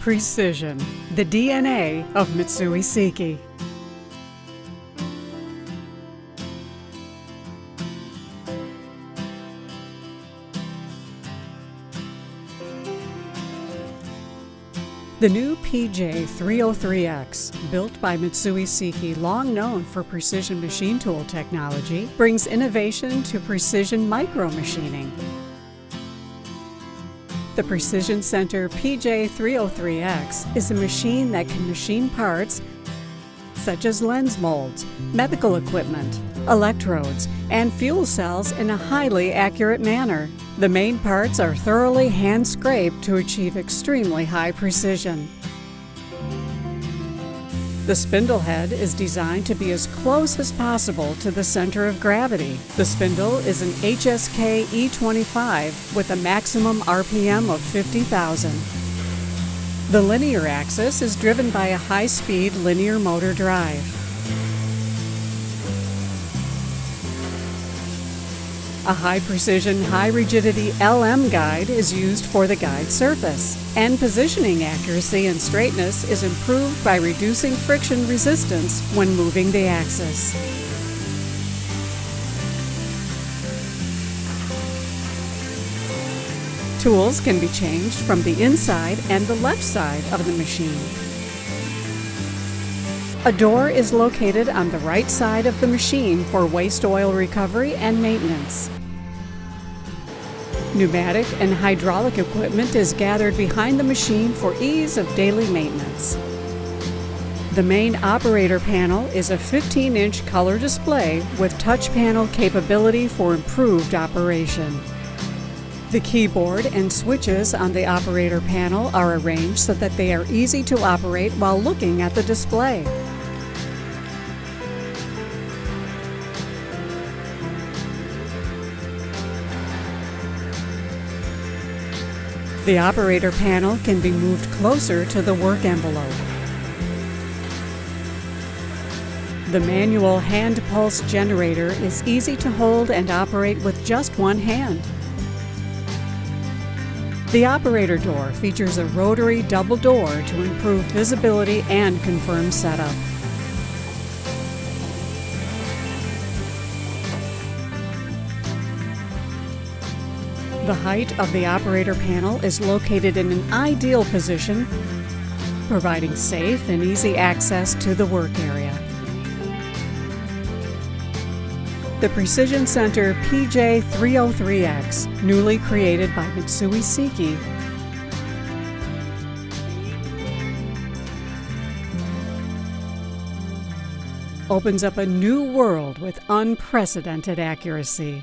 Precision, the DNA of Mitsui Seiki. The new PJ303X, built by Mitsui Seiki, long known for precision machine tool technology, brings innovation to precision micro-machining. The Precision Center PJ303X is a machine that can machine parts such as lens molds, medical equipment, electrodes, and fuel cells in a highly accurate manner. The main parts are thoroughly hand-scraped to achieve extremely high precision. The spindle head is designed to be as close as possible to the center of gravity. The spindle is an HSK E25 with a maximum RPM of 50,000. The linear axis is driven by a high-speed linear motor drive. A high-precision, high-rigidity LM guide is used for the guide surface, and positioning accuracy and straightness is improved by reducing friction resistance when moving the axis. Tools can be changed from the inside and the left side of the machine. A door is located on the right side of the machine for waste oil recovery and maintenance. Pneumatic and hydraulic equipment is gathered behind the machine for ease of daily maintenance. The main operator panel is a 15-inch color display with touch panel capability for improved operation. The keyboard and switches on the operator panel are arranged so that they are easy to operate while looking at the display. The operator panel can be moved closer to the work envelope. The manual hand pulse generator is easy to hold and operate with just one hand. The operator door features a rotary double door to improve visibility and confirm setup. The height of the operator panel is located in an ideal position, providing safe and easy access to the work area. The Precision Center PJ303X, newly created by Mitsui Seiki, opens up a new world with unprecedented accuracy.